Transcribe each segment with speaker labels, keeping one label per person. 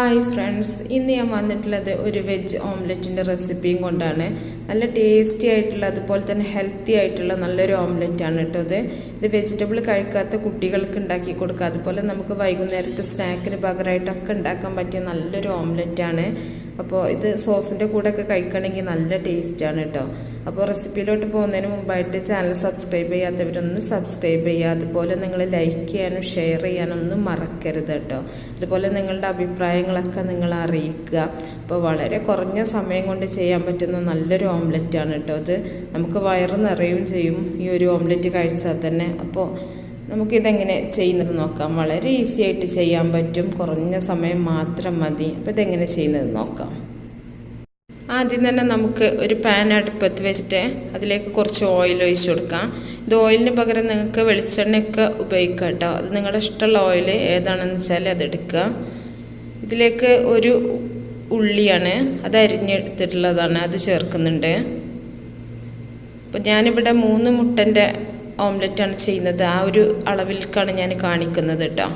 Speaker 1: Hi friends, ഇന്ന് ഞാൻ വന്നിട്ടുള്ളത് ഒരു വെജ് ഓംലെറ്റിൻ്റെ റെസിപ്പിയും കൊണ്ടാണ്. നല്ല ടേസ്റ്റി ആയിട്ടുള്ള അതുപോലെ തന്നെ ഹെൽത്തി ആയിട്ടുള്ള നല്ലൊരു ഓംലെറ്റാണ് കേട്ടോ. ഇത് വെജിറ്റബിൾ കഴിക്കാത്ത കുട്ടികൾക്ക് ഉണ്ടാക്കി കൊടുക്കുക. അതുപോലെ നമുക്ക് വൈകുന്നേരത്തെ സ്നാക്കിന് പകരമായിട്ടൊക്കെ ഉണ്ടാക്കാൻ പറ്റിയ നല്ലൊരു ഓംലെറ്റാണ്. അപ്പോൾ ഇത് സോസിൻ്റെ കൂടെയൊക്കെ കഴിക്കണമെങ്കിൽ നല്ല ടേസ്റ്റാണ് കേട്ടോ. അപ്പോൾ റെസിപ്പിയിലോട്ട് പോകുന്നതിന് മുമ്പായിട്ട് ചാനൽ സബ്സ്ക്രൈബ് ചെയ്യാത്തവരൊന്ന് സബ്സ്ക്രൈബ് ചെയ്യുക. അതുപോലെ നിങ്ങൾ ലൈക്ക് ചെയ്യാനും ഷെയർ ചെയ്യാനും ഒന്നും മറക്കരുത് കേട്ടോ. അതുപോലെ നിങ്ങളുടെ അഭിപ്രായങ്ങളൊക്കെ നിങ്ങൾ അറിയിക്കുക. അപ്പോൾ വളരെ കുറഞ്ഞ സമയം കൊണ്ട് ചെയ്യാൻ പറ്റുന്ന നല്ലൊരു ഓംലെറ്റാണ് കേട്ടോ. അത് നമുക്ക് വയറ് നിറയും ചെയ്യും ഈ ഒരു ഓംലെറ്റ് കഴിച്ചാൽ തന്നെ. അപ്പോൾ നമുക്കിതെങ്ങനെ ചെയ്യുന്നത് നോക്കാം. വളരെ ഈസി ആയിട്ട് ചെയ്യാൻ പറ്റും, കുറഞ്ഞ സമയം മാത്രം മതി. അപ്പോൾ ഇതെങ്ങനെ ചെയ്യുന്നത് നോക്കാം. ആദ്യം തന്നെ നമുക്ക് ഒരു പാൻ അടുപ്പത്ത് വെച്ചിട്ട് അതിലേക്ക് കുറച്ച് ഓയിൽ ഒഴിച്ച് കൊടുക്കാം. ഇത് ഓയിലിന് പകരം നിങ്ങൾക്ക് വെളിച്ചെണ്ണയൊക്കെ ഉപയോഗിക്കാം കേട്ടോ. അത് നിങ്ങളുടെ ഇഷ്ടമുള്ള ഓയിൽ ഏതാണെന്ന് വെച്ചാൽ അതെടുക്കുക. ഇതിലേക്ക് ഒരു ഉള്ളിയാണ്, അത് അരിഞ്ഞെടുത്തിട്ടുള്ളതാണ്, അത് ചേർക്കുന്നുണ്ട്. അപ്പോൾ ഞാനിവിടെ 3 മുട്ടൻ്റെ ഓംലെറ്റാണ് ചെയ്യുന്നത്. ആ ഒരു അളവിലേക്കാണ് ഞാൻ കാണിക്കുന്നത് കേട്ടോ.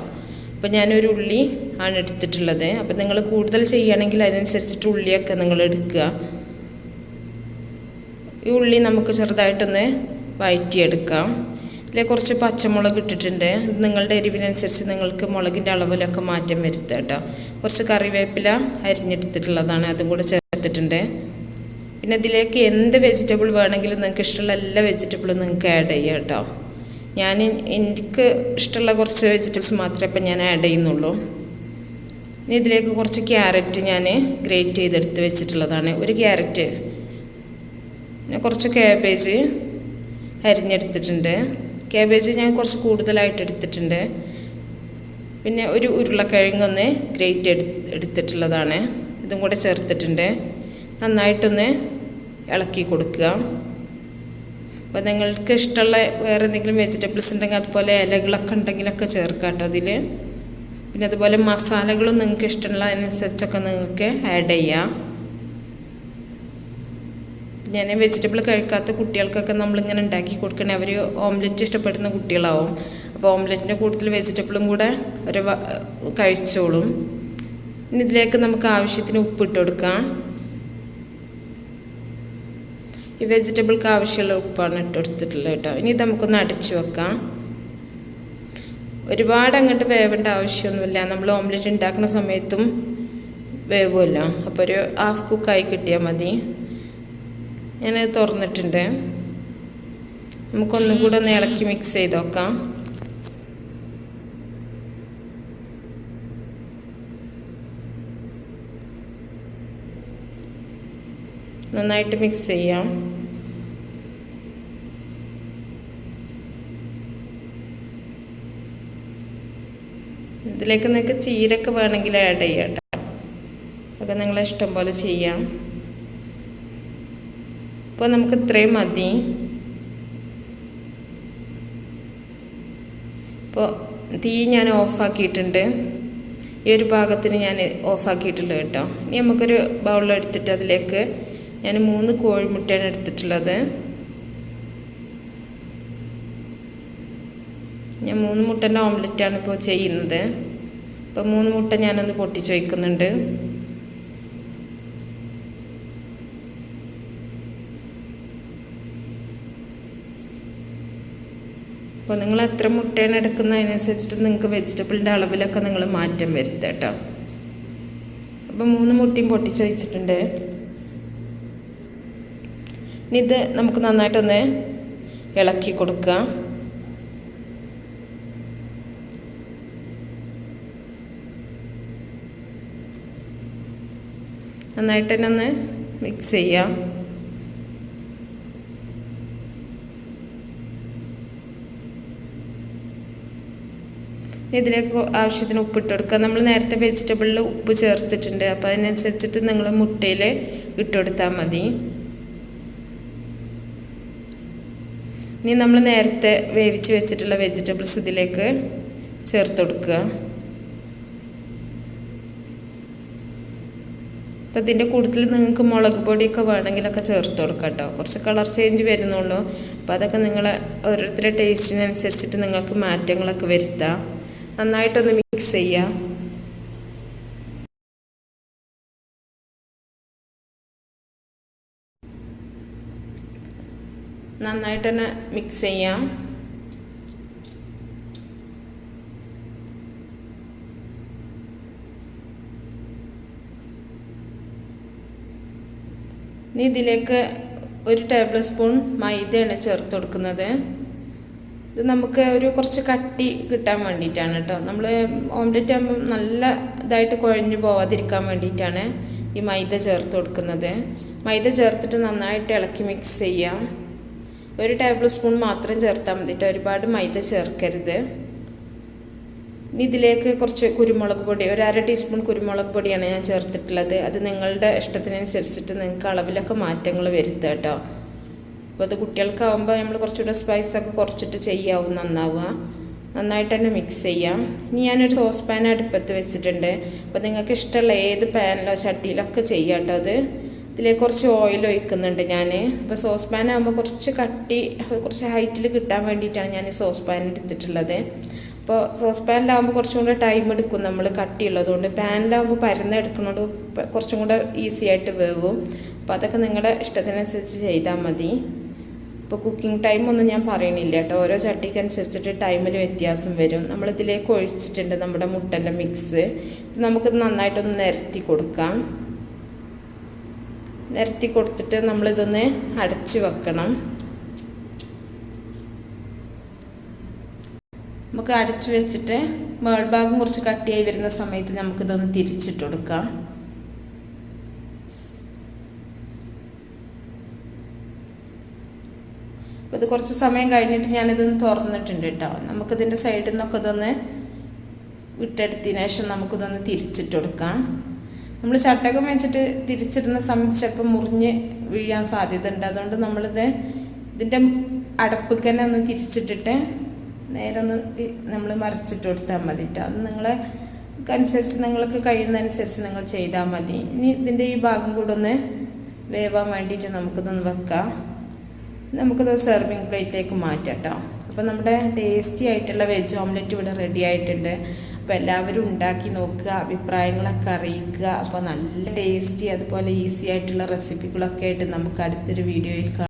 Speaker 1: അപ്പോൾ ഞാനൊരു ഉള്ളി ആണ് എടുത്തിട്ടുള്ളത്. അപ്പോൾ നിങ്ങൾ കൂടുതൽ ചെയ്യുകയാണെങ്കിൽ അതിനനുസരിച്ചിട്ട് ഉള്ളിയൊക്കെ നിങ്ങൾ എടുക്കുക. ഈ ഉള്ളി നമുക്ക് ചെറുതായിട്ടൊന്ന് വഴറ്റിയെടുക്കാം. ഇതിൽ കുറച്ച് പച്ചമുളക് ഇട്ടിട്ടുണ്ട്. ഇത് നിങ്ങളുടെ എരിവിനനുസരിച്ച് നിങ്ങൾക്ക് മുളകിൻ്റെ അളവിലൊക്കെ മാറ്റം വരുത്തുക കേട്ടോ. കുറച്ച് കറിവേപ്പില അരിഞ്ഞെടുത്തിട്ടുള്ളതാണ്, അതും കൂടെ ചേർത്തിട്ടുണ്ട്. പിന്നെ ഇതിലേക്ക് എന്ത് വെജിറ്റബിൾ വേണമെങ്കിലും നിങ്ങൾക്ക് ഇഷ്ടമുള്ള എല്ലാ വെജിറ്റബിളും നിങ്ങൾക്ക് ആഡ് ചെയ്യാം കേട്ടോ. എനിക്ക് ഇഷ്ടമുള്ള കുറച്ച് വെജിറ്റബിൾസ് മാത്രമേ ഇപ്പം ഞാൻ ആഡ് ചെയ്യുന്നുള്ളൂ. ഇനി ഇതിലേക്ക് കുറച്ച് ക്യാരറ്റ് ഞാൻ ഗ്രേറ്റ് ചെയ്തെടുത്ത് വെച്ചിട്ടുള്ളതാണ്, ഒരു ക്യാരറ്റ്. പിന്നെ കുറച്ച് കാബേജ് അരിഞ്ഞെടുത്തിട്ടുണ്ട്. കാബേജ് ഞാൻ കുറച്ച് കൂടുതലായിട്ട് എടുത്തിട്ടുണ്ട്. പിന്നെ ഒരു ഉരുളക്കിഴങ്ങൊന്ന് ഗ്രേറ്റ് എടുത്തിട്ടുള്ളതാണ്, ഇതും കൂടെ ചേർത്തിട്ടുണ്ട്. നന്നായിട്ടൊന്ന് ഇളക്കി കൊടുക്കുക. അപ്പോൾ നിങ്ങൾക്ക് ഇഷ്ടമുള്ള വേറെ എന്തെങ്കിലും വെജിറ്റബിൾസ് ഉണ്ടെങ്കിൽ അതുപോലെ ഇലകളൊക്കെ ഉണ്ടെങ്കിലൊക്കെ ചേർക്കാം കേട്ടോ അതിൽ. പിന്നെ അതുപോലെ മസാലകളും നിങ്ങൾക്ക് ഇഷ്ടമുള്ള അതിനനുസരിച്ചൊക്കെ നിങ്ങൾക്ക് ആഡ് ചെയ്യാം. ഞാൻ വെജിറ്റബിൾ കഴിക്കാത്ത കുട്ടികൾക്കൊക്കെ നമ്മളിങ്ങനെ ഉണ്ടാക്കി കൊടുക്കണേ, അവർ ഓംലെറ്റ് ഇഷ്ടപ്പെടുന്ന കുട്ടികളാവും. അപ്പോൾ ഓംലെറ്റിൻ്റെ കൂടുതൽ വെജിറ്റബിളും കൂടെ അവർ കഴിച്ചോളും. ഇനി ഇതിലേക്ക് നമുക്ക് ആവശ്യത്തിന് ഉപ്പിട്ട് കൊടുക്കാം. ഈ വെജിറ്റബിൾക്ക് ആവശ്യമുള്ള ഉപ്പാണ് ഇട്ടെടുത്തിട്ടുള്ളത് കേട്ടോ. ഇനി ഇത് നമുക്കൊന്ന് അടച്ചു വെക്കാം. ഒരുപാട് അങ്ങോട്ട് വേവേണ്ട ആവശ്യമൊന്നുമില്ല, നമ്മൾ ഓംലെറ്റ് ഉണ്ടാക്കുന്ന സമയത്തും വേവുമല്ലോ. അപ്പോൾ ഒരു ഹാഫ് കുക്കായി കിട്ടിയാൽ മതി. ഞാനത് തുറന്നിട്ടുണ്ട്. നമുക്കൊന്നും കൂടെ ഒന്ന് ഇളക്കി മിക്സ് ചെയ്ത് നോക്കാം. നന്നായിട്ട് മിക്സ് ചെയ്യാം. ഇതിലേക്ക് നിങ്ങൾക്ക് ചീരൊക്കെ വേണമെങ്കിൽ ആഡ് ചെയ്യാം കേട്ടോ. അതൊക്കെ നിങ്ങളെ ഇഷ്ടം പോലെ ചെയ്യാം. ഇപ്പോൾ നമുക്ക് ഇത്രയും മതി. ഇപ്പോൾ തീ ഞാൻ ഓഫാക്കിയിട്ടുണ്ട്. ഈ ഒരു ഭാഗത്തിന് ഞാൻ ഓഫാക്കിയിട്ടുണ്ട് കേട്ടോ. ഇനി നമുക്കൊരു ബൗളെടുത്തിട്ട് അതിലേക്ക് ഞാൻ 3 കോഴിമുട്ടയാണ് എടുത്തിട്ടുള്ളത്. ഞാൻ 3 മുട്ടൻ്റെ ഓംലെറ്റാണ് ഇപ്പോൾ ചെയ്യുന്നത്. അപ്പോൾ 3 മുട്ട ഞാനൊന്ന് പൊട്ടിച്ച് വയ്ക്കുന്നുണ്ട്. അപ്പോൾ നിങ്ങൾ എത്ര മുട്ടയാണ് എടുക്കുന്നതിനനുസരിച്ചിട്ട് നിങ്ങൾക്ക് വെജിറ്റബിളിൻ്റെ അളവിലൊക്കെ നിങ്ങൾ മാറ്റം വരുത്തുക കേട്ടോ. അപ്പോൾ 3 മുട്ടയും പൊട്ടിച്ച് വെച്ചിട്ടുണ്ട്. ഇനി ഇത് നമുക്ക് നന്നായിട്ടൊന്ന് ഇളക്കി കൊടുക്കുക. നന്നായിട്ട് തന്നെ ഒന്ന് മിക്സ് ചെയ്യാം. ഇതിലേക്ക് ആവശ്യത്തിന് ഉപ്പിട്ട് കൊടുക്കുക. നമ്മൾ നേരത്തെ വെജിറ്റബിളിൽ ഉപ്പ് ചേർത്തിട്ടുണ്ട്, അപ്പോൾ അതിനനുസരിച്ചിട്ട് നിങ്ങൾ മുട്ടയിൽ ഇട്ടുകൊടുത്താൽ മതി. ഇനി നമ്മൾ നേരത്തെ വേവിച്ച് വെച്ചിട്ടുള്ള വെജിറ്റബിൾസ് ഇതിലേക്ക് ചേർത്ത് കൊടുക്കുക. അപ്പോൾ ഇതിൻ്റെ കൂടുതൽ നിങ്ങൾക്ക് മുളക് പൊടിയൊക്കെ വേണമെങ്കിലൊക്കെ ചേർത്ത് കൊടുക്കാം കേട്ടോ. കുറച്ച് കളർ ചേഞ്ച് വരുന്നുള്ളൂ. അപ്പോൾ അതൊക്കെ നിങ്ങൾ ഓരോരുത്തരുടെ ടേസ്റ്റിനനുസരിച്ചിട്ട് നിങ്ങൾക്ക് മാറ്റങ്ങളൊക്കെ വരുത്താം. നന്നായിട്ടൊന്ന് മിക്സ് ചെയ്യുക. നന്നായിട്ട് തന്നെ മിക്സ് ചെയ്യാം. ഇനി ഇതിലേക്ക് 1 ടേബിൾ സ്പൂൺ മൈദയാണ് ചേർത്ത് കൊടുക്കുന്നത്. ഇത് നമുക്ക് കുറച്ച് കട്ടി കിട്ടാൻ വേണ്ടിയിട്ടാണ് കേട്ടോ. നമ്മൾ ഓംലെറ്റ് ആകുമ്പോൾ നല്ല ഇതായിട്ട് കുഴഞ്ഞു പോവാതിരിക്കാൻ വേണ്ടിയിട്ടാണ് ഈ മൈദ ചേർത്ത് കൊടുക്കുന്നത്. മൈദ ചേർത്തിട്ട് നന്നായിട്ട് ഇളക്കി മിക്സ് ചെയ്യാം. 1 ടേബിൾ സ്പൂൺ മാത്രം ചേർത്താൽ മതി കേട്ടോ, ഒരുപാട് മൈദ ചേർക്കരുത്. ഇനി ഇതിലേക്ക് കുറച്ച് കുരുമുളക് പൊടി, 1/2 ടീസ്പൂൺ കുരുമുളക് പൊടിയാണ് ഞാൻ ചേർത്തിട്ടുള്ളത്. അത് നിങ്ങളുടെ ഇഷ്ടത്തിനനുസരിച്ചിട്ട് നിങ്ങൾക്ക് അളവിലൊക്കെ മാറ്റങ്ങൾ വരുത്തുക കേട്ടോ. അപ്പോൾ അത് കുട്ടികൾക്കാവുമ്പോൾ നമ്മൾ കുറച്ചുകൂടെ സ്പൈസൊക്കെ കുറച്ചിട്ട് ചെയ്യാവും നന്നാവുക. നന്നായിട്ട് തന്നെ മിക്സ് ചെയ്യാം. ഇനി ഞാനൊരു സോസ് പാൻ അടുപ്പത്ത് വെച്ചിട്ടുണ്ട്. അപ്പോൾ നിങ്ങൾക്ക് ഇഷ്ടമുള്ള ഏത് പാനിലോ ചട്ടിയിലൊക്കെ ചെയ്യാം കേട്ടോ. ഇതിലേക്ക് കുറച്ച് ഓയിൽ ഒഴിക്കുന്നുണ്ട് ഞാൻ. അപ്പോൾ സോസ് പാൻ ആകുമ്പോൾ കുറച്ച് കട്ടി, കുറച്ച് ഹൈറ്റിൽ കിട്ടാൻ വേണ്ടിയിട്ടാണ് ഞാൻ ഈ സോസ് പാൻ എടുത്തിട്ടുള്ളത്. അപ്പോൾ സോസ് പാനിലാകുമ്പോൾ കുറച്ചും കൂടെ ടൈം എടുക്കും നമ്മൾ കട്ടിയുള്ളതുകൊണ്ട്. പാനിലാകുമ്പോൾ പരന്നെടുക്കുന്നതുകൊണ്ട് കുറച്ചും കൂടെ ഈസി ആയിട്ട് വേവും. അപ്പോൾ അതൊക്കെ നിങ്ങളുടെ ഇഷ്ടത്തിനനുസരിച്ച് ചെയ്താൽ മതി. ഇപ്പോൾ കുക്കിംഗ് ടൈമൊന്നും ഞാൻ പറയണില്ല കേട്ടോ, ഓരോ ചട്ടിക്കനുസരിച്ചിട്ട് ടൈമിൽ വ്യത്യാസം വരും. നമ്മളിതിലേക്ക് ഒഴിച്ചിട്ടുണ്ട് നമ്മുടെ മുട്ടൻ്റെ മിക്സ്. ഇത് നമുക്കിത് നന്നായിട്ടൊന്ന് നിരത്തി കൊടുക്കാം. നിരത്തി കൊടുത്തിട്ട് നമ്മളിതൊന്ന് അടച്ച് വെക്കണം. നമുക്ക് അടച്ചു വെച്ചിട്ട് മേൾഭാഗം കുറച്ച് കട്ടിയായി വരുന്ന സമയത്ത് നമുക്കിതൊന്ന് തിരിച്ചിട്ട് കൊടുക്കാം. അപ്പോൾ ഇത് കുറച്ച് സമയം കഴിഞ്ഞിട്ട് ഞാനിതൊന്ന് തുറന്നിട്ടുണ്ട് കേട്ടോ. നമുക്കിതിൻ്റെ സൈഡിൽ നിന്നൊക്കെ ഇതൊന്ന് വിട്ടെടുത്തതിന് ശേഷം നമുക്കിതൊന്ന് തിരിച്ചിട്ട് കൊടുക്കാം. നമ്മൾ ചട്ടകം വെച്ചിട്ട് തിരിച്ചിടുന്ന സമയത്ത് ചിലപ്പോൾ മുറിഞ്ഞ് വീഴാൻ സാധ്യത ഉണ്ട്. അതുകൊണ്ട് ഇതിൻ്റെ അടപ്പിൽ തന്നെ ഒന്ന് തിരിച്ചിട്ടിട്ട് നേരെ ഒന്ന് നമ്മൾ മറിച്ചിട്ട് കൊടുത്താൽ മതി കേട്ടോ. അത് നിങ്ങൾക്കനുസരിച്ച് നിങ്ങൾക്ക് കഴിയുന്നതനുസരിച്ച് നിങ്ങൾ ചെയ്താൽ മതി. ഇനി ഇതിൻ്റെ ഈ ഭാഗം കൂടെ ഒന്ന് വേവാൻ വേണ്ടിയിട്ട് നമുക്കിതൊന്ന് വെക്കാം. നമുക്കിത് സെർവിങ് പ്ലേറ്റിലേക്ക് മാറ്റാം കേട്ടോ. അപ്പോൾ നമ്മുടെ ടേസ്റ്റി ആയിട്ടുള്ള വെജ് ഓംലെറ്റ് ഇവിടെ റെഡി ആയിട്ടുണ്ട്. അപ്പോൾ എല്ലാവരും ഉണ്ടാക്കി നോക്കുക, അഭിപ്രായങ്ങളൊക്കെ അറിയിക്കുക. അപ്പോൾ നല്ല ടേസ്റ്റി അതുപോലെ ഈസി ആയിട്ടുള്ള റെസിപ്പികളൊക്കെ ആയിട്ട് നമുക്ക് അടുത്തൊരു വീഡിയോയിൽ കാണാം.